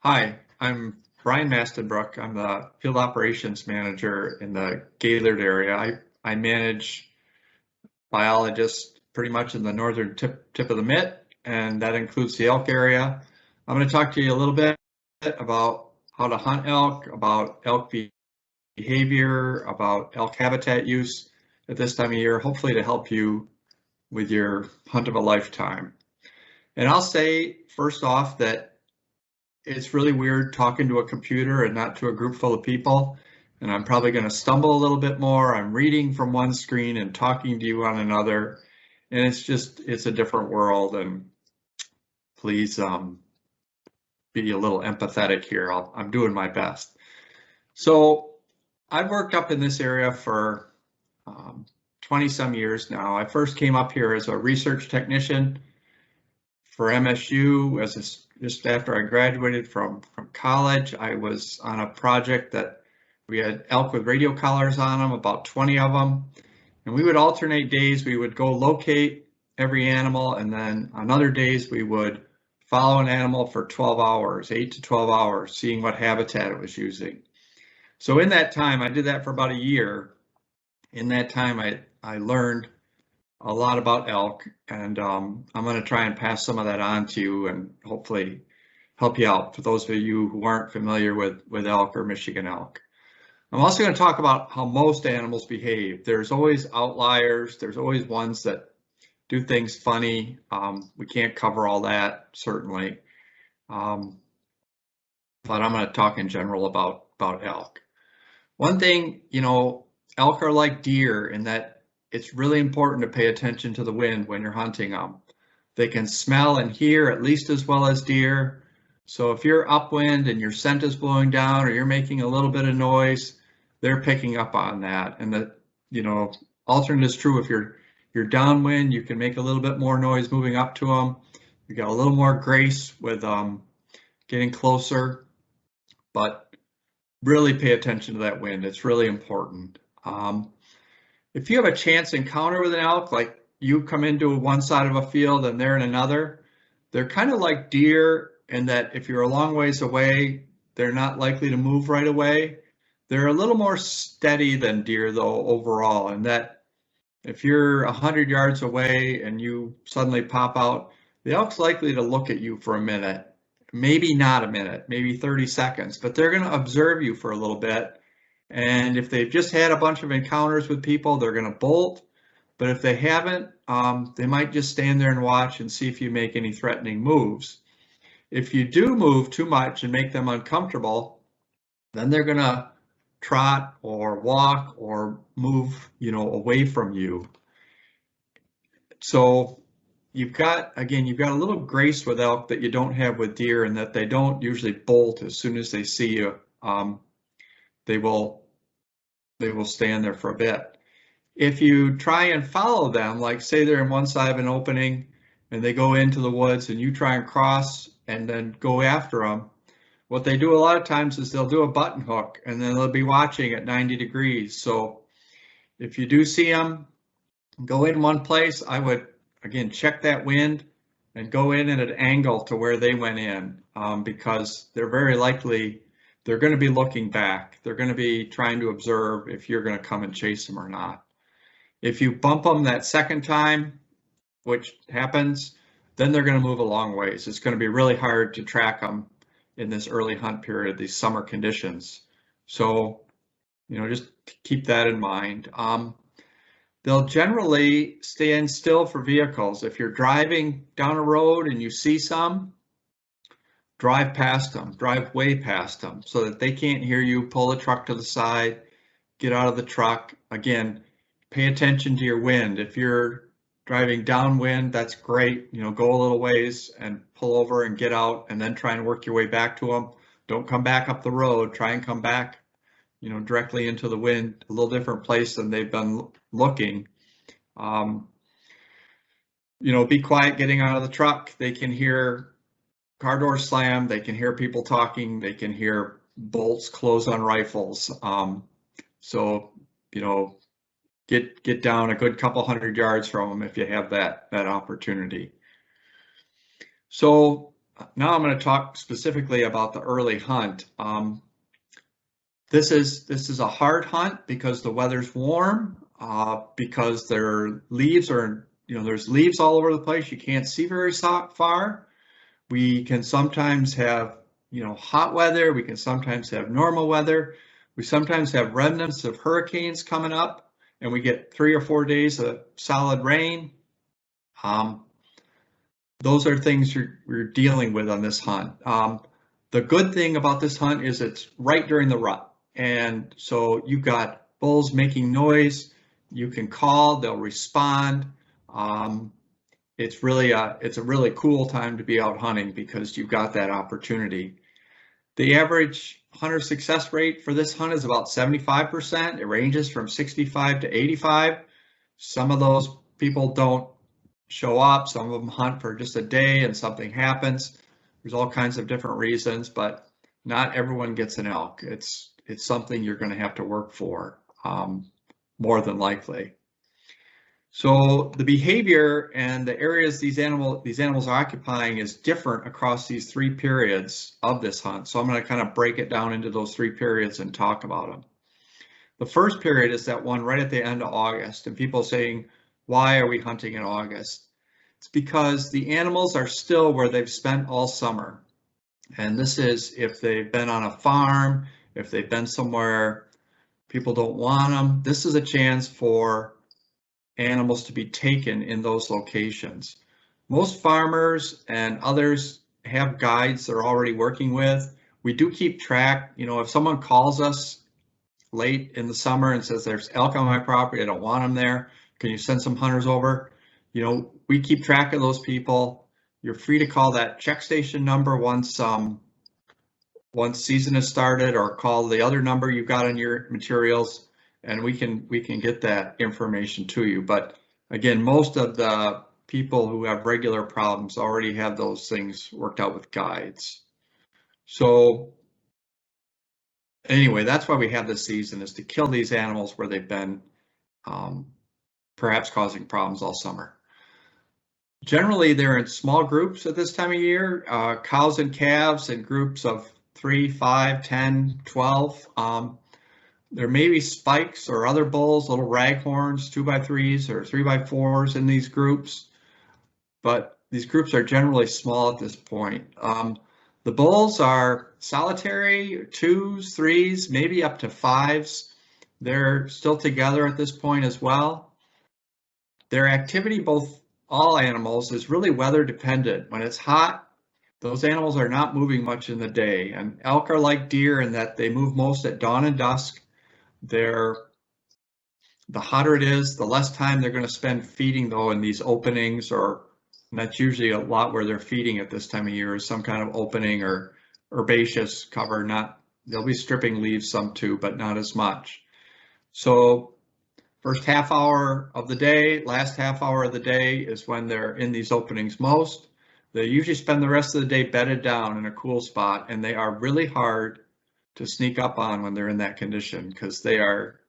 Hi, I'm Brian Mastenbrook. I'm the field operations manager in the Gaylord area. I manage biologists pretty much in the northern tip of the mitt, and that includes the elk area. I'm going to talk to you a little bit about how to hunt elk, about elk behavior, about elk habitat use at this time of year, hopefully to help you with your hunt of a lifetime. And I'll say first off that it's really weird talking to a computer and not to a group full of people. And I'm probably going to stumble a little bit more. I'm reading from one screen and talking to you on another. And it's a different world. And please be a little empathetic here. I'm doing my best. So I've worked up in this area for 20 some years now. I first came up here as a research technician for MSU just after I graduated from college. I was on a project that we had elk with radio collars on them, about 20 of them, and we would alternate days. We would go locate every animal, and then on other days we would follow an animal for 12 hours, 8 to 12 hours, seeing what habitat it was using. So in that time, I did that for about a year. In that time, I learned a lot about elk, and I'm going to try and pass some of that on to you and hopefully help you out for those of you who aren't familiar with elk or Michigan elk. I'm also going to talk about how most animals behave. There's always outliers. There's always ones that do things funny. We can't cover all that, certainly. But I'm going to talk in general about elk. One thing, elk are like deer in that it's really important to pay attention to the wind when you're hunting them. They can smell and hear at least as well as deer. So if you're upwind and your scent is blowing down or you're making a little bit of noise, they're picking up on that. And alternate is true if you're downwind, you can make a little bit more noise moving up to them. You got a little more grace with getting closer, but really pay attention to that wind. It's really important. If you have a chance encounter with an elk, like you come into one side of a field and they're in another, they're kind of like deer in that if you're a long ways away, they're not likely to move right away. They're a little more steady than deer though overall, and that if you're 100 yards away and you suddenly pop out, the elk's likely to look at you for a minute, maybe not a minute, maybe 30 seconds, but they're going to observe you for a little bit. And if they've just had a bunch of encounters with people, they're going to bolt. But if they haven't, they might just stand there and watch and see if you make any threatening moves. If you do move too much and make them uncomfortable, then they're going to trot or walk or move, away from you. So you've got a little grace with elk that you don't have with deer, and that they don't usually bolt as soon as they see you. They will stand there for a bit. If you try and follow them, like say they're in one side of an opening and they go into the woods and you try and cross and then go after them, what they do a lot of times is they'll do a button hook and then they'll be watching at 90 degrees. So if you do see them go in one place, I would, again, check that wind and go in at an angle to where they went in, because they're very likely they're going to be looking back. They're going to be trying to observe if you're going to come and chase them or not. If you bump them that second time, which happens, then they're going to move a long ways. It's going to be really hard to track them in this early hunt period, these summer conditions. So, just keep that in mind. They'll generally stand still for vehicles. If you're driving down a road and you see some, drive past them, drive way past them so that they can't hear you. Pull the truck to the side, get out of the truck. Again, pay attention to your wind. If you're driving downwind, that's great. Go a little ways and pull over and get out and then try and work your way back to them. Don't come back up the road. Try and come back, directly into the wind, a little different place than they've been looking. Be quiet getting out of the truck. They can hear car doors slam, they can hear people talking, they can hear bolts close on rifles. So, get down a good couple 100 yards from them if you have that opportunity. So now I'm going to talk specifically about the early hunt. This is a hard hunt because the weather's warm, because there's leaves all over the place. You can't see very far. We can sometimes have, hot weather. We can sometimes have normal weather. We sometimes have remnants of hurricanes coming up, and we get 3 or 4 days of solid rain. Those are things you're dealing with on this hunt. The good thing about this hunt is it's right during the rut. And so you've got bulls making noise. You can call, they'll respond. It's a really cool time to be out hunting because you've got that opportunity. The average hunter success rate for this hunt is about 75%. It ranges from 65 to 85. Some of those people don't show up. Some of them hunt for just a day and something happens. There's all kinds of different reasons, but not everyone gets an elk. It's something you're going to have to work for, more than likely. So the behavior and the areas these animals are occupying is different across these 3 periods of this hunt. So I'm going to kind of break it down into those 3 periods and talk about them. The first period is that one right at the end of August, and people saying, why are we hunting in August? It's because the animals are still where they've spent all summer. And this is if they've been on a farm, if they've been somewhere people don't want them. This is a chance for animals to be taken in those locations. Most farmers and others have guides they're already working with. We do keep track. If someone calls us late in the summer and says there's elk on my property, I don't want them there, can you send some hunters over? We keep track of those people. You're free to call that check station number once season has started, or call the other number you got on your materials, and we can get that information to you. But again, most of the people who have regular problems already have those things worked out with guides. So anyway, that's why we have this season, is to kill these animals where they've been perhaps causing problems all summer. Generally, they're in small groups at this time of year, cows and calves in groups of 3, 5, 10, 12. There may be spikes or other bulls, little raghorns, 2x3s or 3x4s in these groups, but these groups are generally small at this point. The bulls are solitary, 2s, 3s, maybe up to 5s. They're still together at this point as well. Their activity, all animals, is really weather dependent. When it's hot, those animals are not moving much in the day, and elk are like deer in that they move most at dawn and dusk. The hotter it is, the less time they're going to spend feeding, though, in these openings, and that's usually a lot where they're feeding at this time of year, is some kind of opening or herbaceous cover. They'll be stripping leaves some too, but not as much. So first half hour of the day, last half hour of the day is when they're in these openings most. They usually spend the rest of the day bedded down in a cool spot, and they are really hard to sneak up on when they're in that condition because they are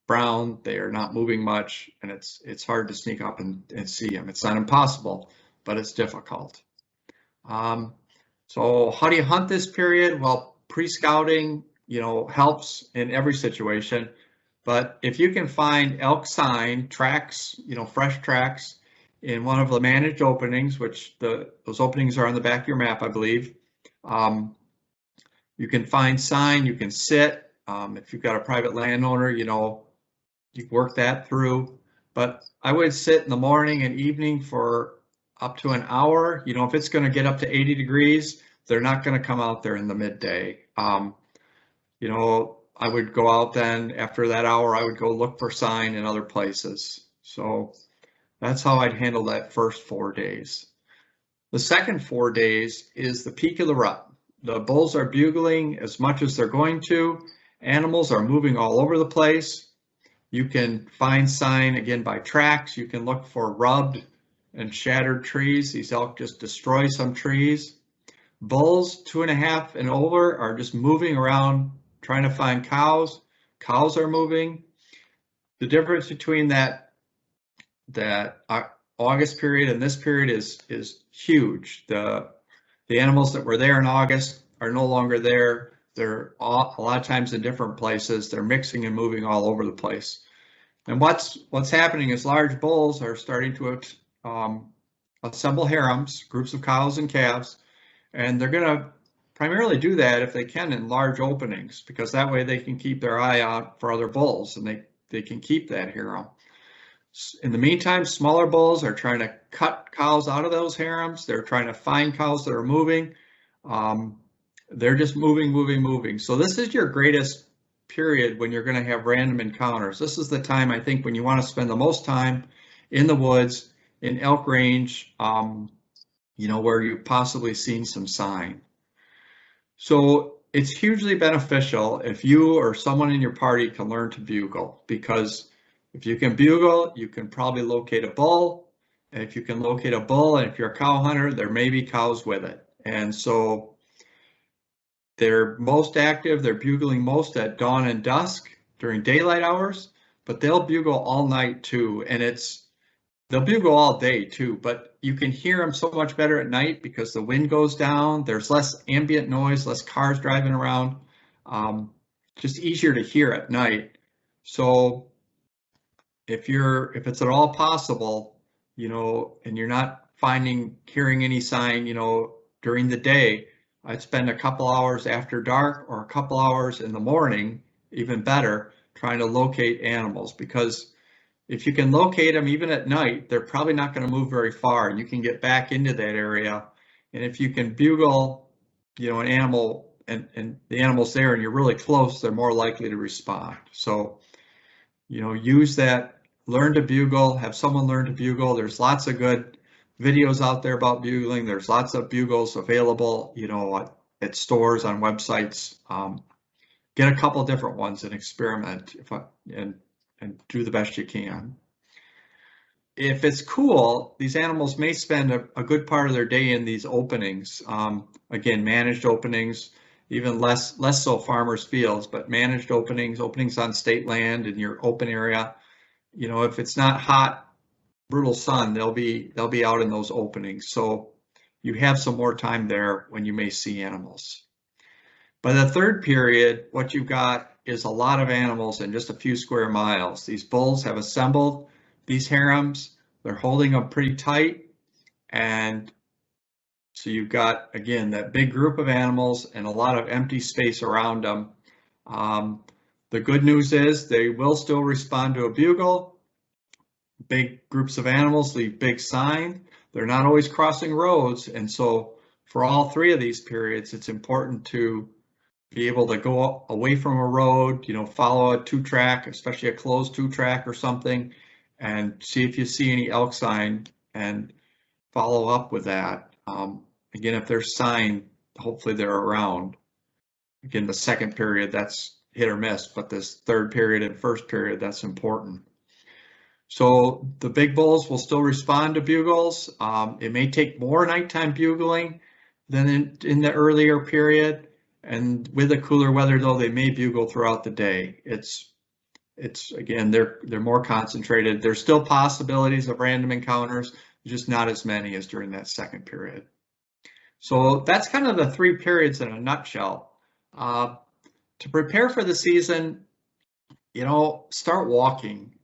brown, they are not moving much, and it's hard to sneak up and see them. It's not impossible, but it's difficult. So how do you hunt this period? Well, pre-scouting, helps in every situation. But if you can find elk sign tracks, fresh tracks in one of the managed openings, which those openings are on the back of your map, I believe. You can find sign, you can sit. If you've got a private landowner, you can work that through. But I would sit in the morning and evening for up to an hour. If it's going to get up to 80 degrees, they're not going to come out there in the midday. I would go out then after that hour, I would go look for sign in other places. So that's how I'd handle that first 4 days. The second 4 days is the peak of the rut. The bulls are bugling as much as they're going to. Animals are moving all over the place. You can find sign again by tracks. You can look for rubbed and shattered trees. These elk just destroy some trees. Bulls 2.5 and older are just moving around trying to find cows. Cows are moving. The difference between that August period and this period is huge. The animals that were there in August are no longer there. They're a lot of times in different places. They're mixing and moving all over the place. And what's happening is large bulls are starting to assemble harems, groups of cows and calves, and they're going to primarily do that if they can in large openings, because that way they can keep their eye out for other bulls and they can keep that harem. In the meantime, smaller bulls are trying to cut cows out of those harems. They're trying to find cows that are moving. They're just moving, moving, moving. So this is your greatest period when you're going to have random encounters. This is the time, I think, when you want to spend the most time in the woods, in elk range, where you've possibly seen some sign. So it's hugely beneficial if you or someone in your party can learn to bugle, because if you can bugle, you can probably locate a bull. And if you can locate a bull, and if you're a cow hunter, there may be cows with it. And so they're most active, they're bugling most at dawn and dusk during daylight hours, but they'll bugle all night too. And they'll bugle all day too, but you can hear them so much better at night because the wind goes down, there's less ambient noise, less cars driving around, just easier to hear at night. So if it's at all possible, and you're not hearing any sign, during the day, I'd spend a couple hours after dark or a couple hours in the morning, even better, trying to locate animals, because if you can locate them even at night, they're probably not going to move very far, and you can get back into that area. And if you can bugle, an animal and the animal's there and you're really close, they're more likely to respond. So, use that, learn to bugle, have someone learn to bugle. There's lots of good videos out there about bugling. There's lots of bugles available, at stores, on websites. Get a couple different ones and experiment and do the best you can. If it's cool, these animals may spend a good part of their day in these openings. Again, managed openings, even less so farmers' fields, but managed openings on state land in your open area. If it's not hot, brutal sun, they'll be out in those openings. So you have some more time there when you may see animals. By the third period, what you've got is a lot of animals in just a few square miles. These bulls have assembled these harems. They're holding them pretty tight. And so you've got, again, that big group of animals and a lot of empty space around them. The good news is they will still respond to a bugle. Big groups of animals leave big sign. They're not always crossing roads. And so for all three of these periods, it's important to be able to go away from a road, follow a two-track, especially a closed two-track or something, and see if you see any elk sign and follow up with that. Again, if there's sign, hopefully they're around. Again, the second period, that's hit or miss, but this third period and first period, that's important. So the big bulls will still respond to bugles. It may take more nighttime bugling than in the earlier period. And with the cooler weather, though, they may bugle throughout the day. It's again, they're more concentrated. There's still possibilities of random encounters, just not as many as during that second period. So that's kind of the three periods in a nutshell. To prepare for the season, start walking.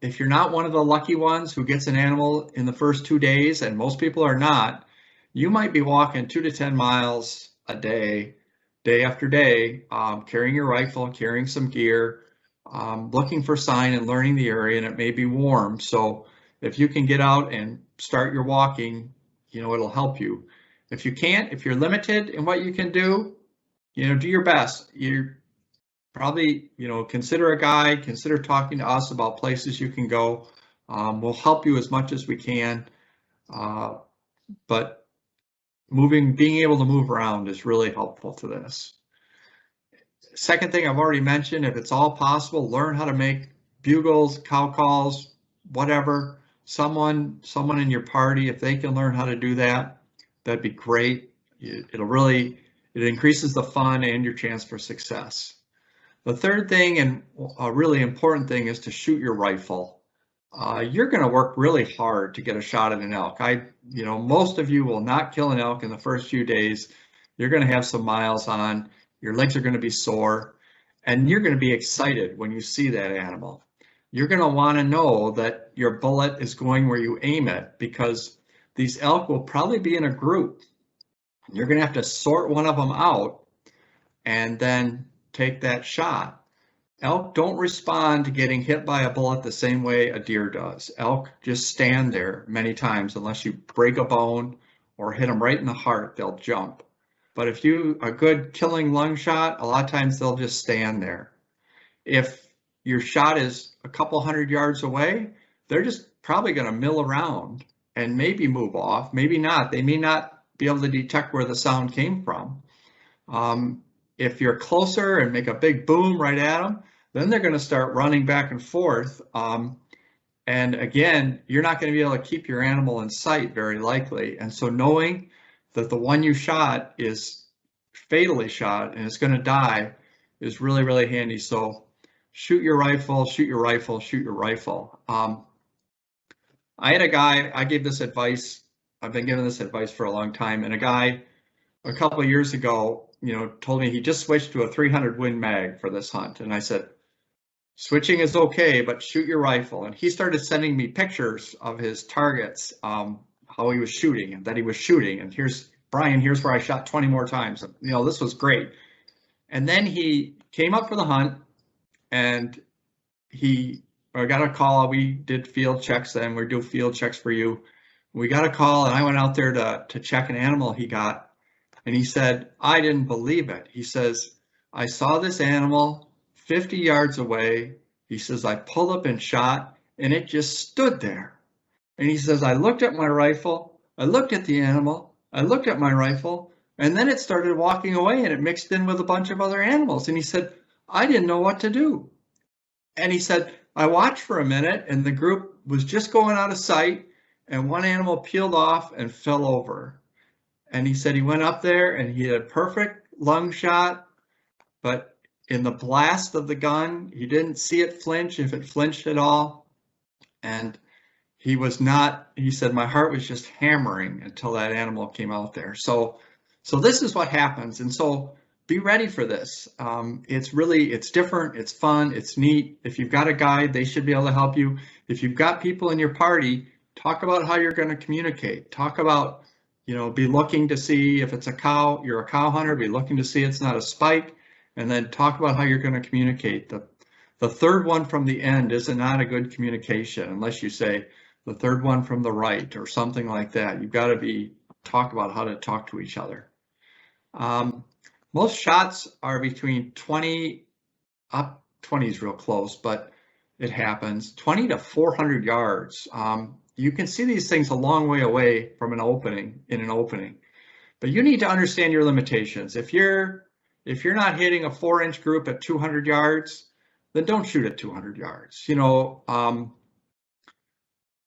If you're not one of the lucky ones who gets an animal in the first 2 days, and most people are not, you might be walking 2 to 10 miles a day, day after day, carrying your rifle, carrying some gear, looking for sign and learning the area, and it may be warm. So if you can get out and start your walking, it'll help you. If you can't, if you're limited in what you can do, do your best. You probably, consider a guide, consider talking to us about places you can go. We'll help you as much as we can. But being able to move around is really helpful to this. Second thing I've already mentioned, if it's all possible, learn how to make bugles, cow calls, whatever. Someone in your party, if they can learn how to do that, that'd be great. It increases the fun and your chance for success. The third thing, and a really important thing, is to shoot your rifle. you're going to work really hard to get a shot at an elk. Most of you will not kill an elk in the first few days. You're going to have some miles on, your legs are going to be sore, and you're going to be excited when you see that animal. You're going to want to know that your bullet is going where you aim it, because these elk will probably be in a group. You're going to have to sort one of them out and then take that shot. Elk don't respond to getting hit by a bullet the same way a deer does. Elk just stand there many times. Unless you break a bone or hit them right in the heart, they'll jump. But if you a good killing lung shot, a lot of times they'll just stand there. If your shot is a couple hundred yards away, they're just probably going to mill around and maybe move off, maybe not. They may not be able to detect where the sound came from. If you're closer and make a big boom right at them, then they're going to start running back and forth. And again, you're not going to be able to keep your animal in sight very likely. And so knowing that the one you shot is fatally shot and is going to die is really, really handy. So shoot your rifle, shoot your rifle, shoot your rifle. I had a guy, I gave this advice, I've been giving this advice for a long time, and a guy a couple of years ago, told me he just switched to a 300 Win Mag for this hunt. And I said, switching is okay, but shoot your rifle. And he started sending me pictures of his targets, how he was shooting and that he was shooting. And here's Brian, here's where I shot 20 more times. This was great. And then he came up for the hunt, and I got a call. We did field checks then. We do field checks for you. We got a call, and I went out there to check an animal he got. And he said, I didn't believe it. He says, I saw this animal 50 yards away. He says, I pulled up and shot, and it just stood there. And he says, I looked at my rifle, I looked at the animal, I looked at my rifle, and then it started walking away, and it mixed in with a bunch of other animals. And he said, I didn't know what to do. And he said, I watched for a minute, and the group was just going out of sight, and one animal peeled off and fell over. And he said he went up there and he had a perfect lung shot, but in the blast of the gun, he didn't see it flinch, if it flinched at all. And he said, my heart was just hammering until that animal came out there. So this is what happens. And so be ready for this. It's different, it's fun, it's neat. If you've got a guide, they should be able to help you. If you've got people in your party, talk about how you're going to communicate. Talk about, be looking to see if it's a cow, you're a cow hunter, be looking to see it's not a spike, and then talk about how you're going to communicate. The third one from the end is not a good communication unless you say the third one from the right or something like that. You've got to talk about how to talk to each other. Most shots are between 20 is real close, but it happens, 20 to 400 yards. You can see these things a long way away from an opening, but you need to understand your limitations. If you're not hitting a 4-inch group at 200 yards, then don't shoot at 200 yards.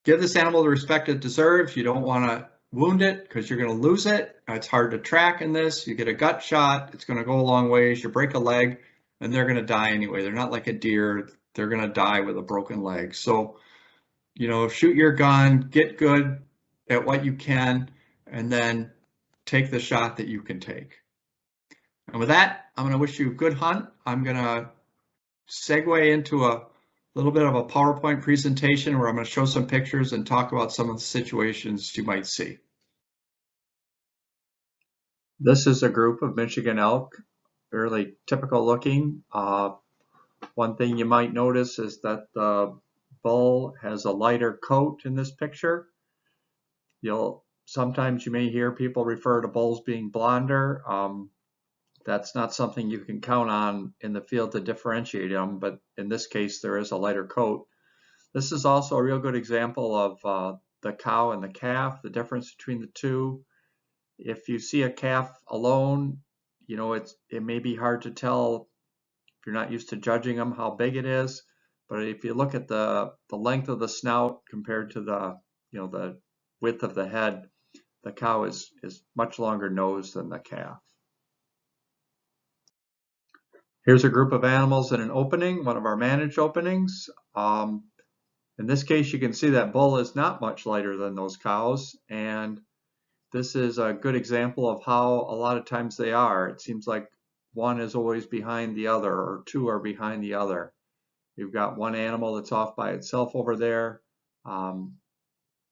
Give this animal the respect it deserves. You don't want to wound it because you're going to lose it. It's hard to track in this. You get a gut shot, it's going to go a long ways. You break a leg, and they're going to die anyway. They're not like a deer. They're going to die with a broken leg. So, shoot your gun, get good at what you can, and then take the shot that you can take. And with that, I'm going to wish you a good hunt. I'm going to segue into a little bit of a PowerPoint presentation where I'm going to show some pictures and talk about some of the situations you might see. This is a group of Michigan elk, fairly typical looking. One thing you might notice is that the bull has a lighter coat in this picture. Sometimes you may hear people refer to bulls being blonder. That's not something you can count on in the field to differentiate them, but in this case, there is a lighter coat. This is also a real good example of the cow and the calf, the difference between the two. If you see a calf alone, it may be hard to tell if you're not used to judging them how big it is. But if you look at the length of the snout compared to the width of the head, the cow is much longer nosed than the calf. Here's a group of animals in an opening, one of our managed openings. In this case, you can see that bull is not much lighter than those cows, and this is a good example of how a lot of times they are. It seems like one is always behind the other, or two are behind the other. You've got one animal that's off by itself over there.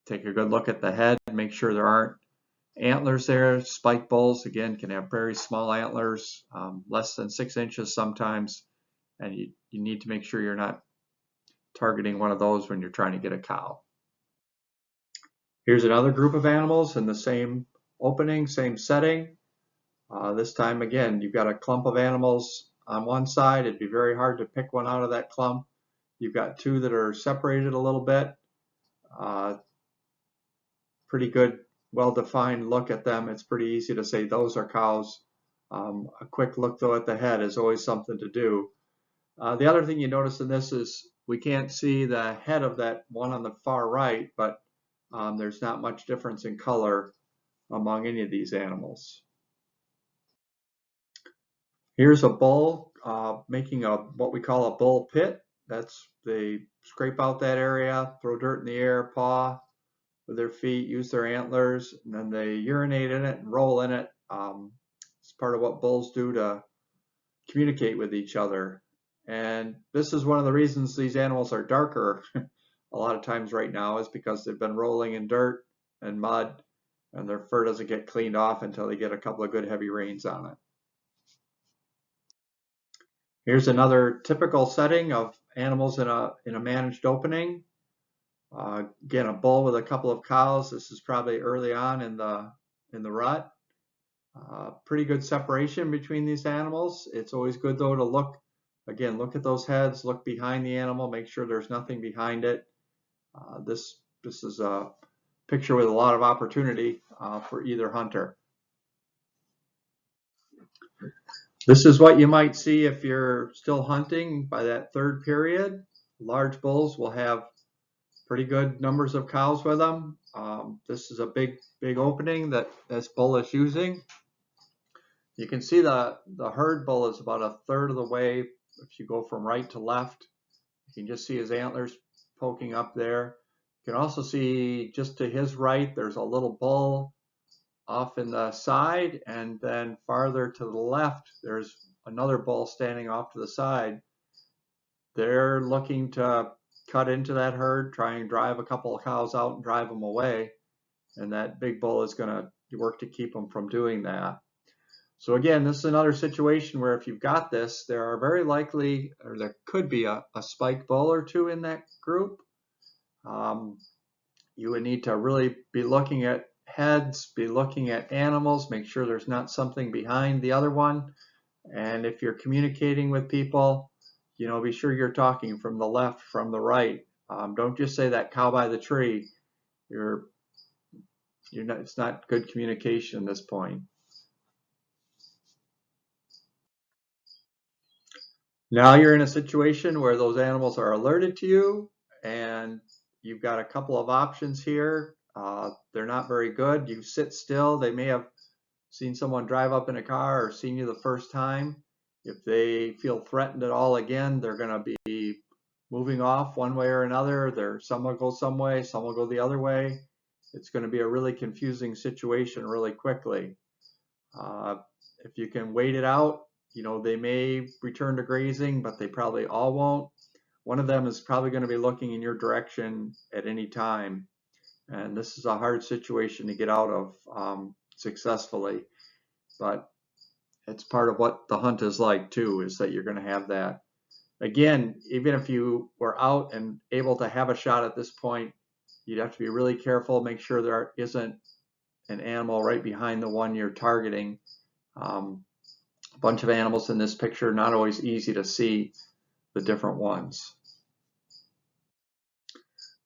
Take a good look at the head, make sure there aren't antlers there. Spike bulls, again, can have very small antlers, less than 6 inches sometimes, and you need to make sure you're not targeting one of those when you're trying to get a cow. Here's another group of animals in the same opening, same setting. This time, again, you've got a clump of animals on one side. It'd be very hard to pick one out of that clump. You've got two that are separated a little bit. Pretty good, well-defined look at them. It's pretty easy to say those are cows. A quick look, though, at the head is always something to do. The other thing you notice in this is we can't see the head of that one on the far right, but there's not much difference in color among any of these animals. Here's a bull making what we call a bull pit. That's, they scrape out that area, throw dirt in the air, paw with their feet, use their antlers, and then they urinate in it and roll in it. It's part of what bulls do to communicate with each other. And this is one of the reasons these animals are darker a lot of times right now, is because they've been rolling in dirt and mud, and their fur doesn't get cleaned off until they get a couple of good heavy rains on it. Here's another typical setting of animals in a managed opening. Again, a bull with a couple of cows. This is probably early on in the rut. Pretty good separation between these animals. It's always good, though, to look at those heads, look behind the animal, make sure there's nothing behind it. This is a picture with a lot of opportunity for either hunter. This is what you might see if you're still hunting by that third period. Large bulls will have pretty good numbers of cows with them. This is a big opening that this bull is using. You can see the herd bull is about a third of the way. If you go from right to left, you can just see his antlers poking up there. You can also see just to his right, there's a little bull off in the side, and then farther to the left, there's another bull standing off to the side. They're looking to cut into that herd, try and drive a couple of cows out and drive them away, and that big bull is going to work to keep them from doing that. So again, this is another situation where if you've got this, there are very likely, or there could be a spike bull or two in that group. You would need to really be looking at heads, be looking at animals, make sure there's not something behind the other one. And if you're communicating with people, be sure you're talking from the left, from the right. Don't just say that cow by the tree. It's not good communication at this point. Now you're in a situation where those animals are alerted to you, and you've got a couple of options here. They're not very good. You sit still. They may have seen someone drive up in a car or seen you the first time. If they feel threatened at all again, they're going to be moving off one way or another. Some will go some way, some will go the other way. It's going to be a really confusing situation really quickly. If you can wait it out, they may return to grazing, but they probably all won't. One of them is probably going to be looking in your direction at any time. And this is a hard situation to get out of successfully. But it's part of what the hunt is like too, is that you're going to have that. Again, even if you were out and able to have a shot at this point, you'd have to be really careful, make sure there isn't an animal right behind the one you're targeting. A bunch of animals in this picture, not always easy to see the different ones.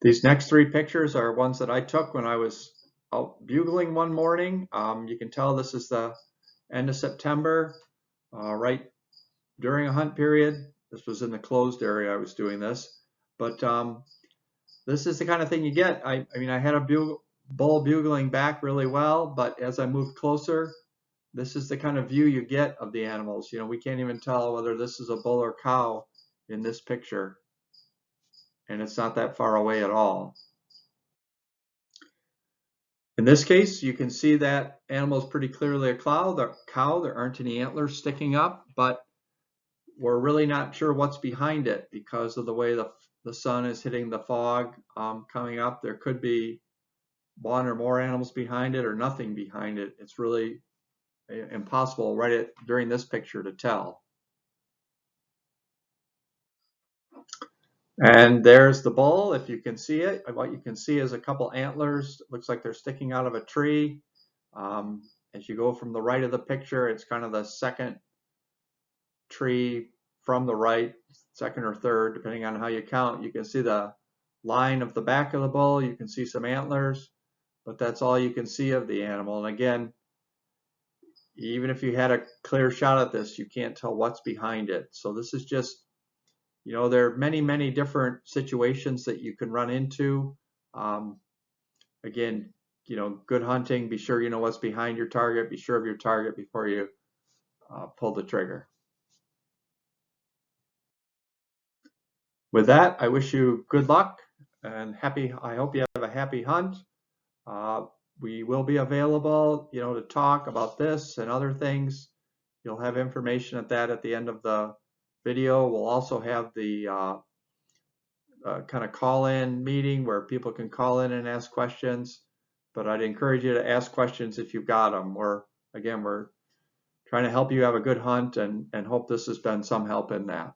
These next three pictures are ones that I took when I was out bugling one morning. You can tell this is the end of September, right during a hunt period. This was in the closed area I was doing this, but this is the kind of thing you get. I mean, I had a bull bugling back really well, but as I moved closer, this is the kind of view you get of the animals. We can't even tell whether this is a bull or cow in this picture. and it's not that far away at all. In this case, you can see that animal is pretty clearly a cow. There aren't any antlers sticking up, but we're really not sure what's behind it because of the way the sun is hitting the fog coming up. There could be one or more animals behind it or nothing behind it. It's really impossible during this picture to tell. And there's the bull, if you can see it. What you can see is a couple antlers. It looks like they're sticking out of a tree. As you go from the right of the picture, it's kind of the second tree from the right, second or third, depending on how you count. You can see the line of the back of the bull. You can see some antlers, but that's all you can see of the animal. And again, even if you had a clear shot at this, you can't tell what's behind it. So this is just, there are many, many different situations that you can run into. Again, good hunting, be sure you know what's behind your target, be sure of your target before you pull the trigger. With that, I wish you good luck and I hope you have a happy hunt. We will be available, to talk about this and other things. You'll have information at the end of the video. We'll also have the kind of call-in meeting where people can call in and ask questions. But I'd encourage you to ask questions if you've got them. We're trying to help you have a good hunt and hope this has been some help in that.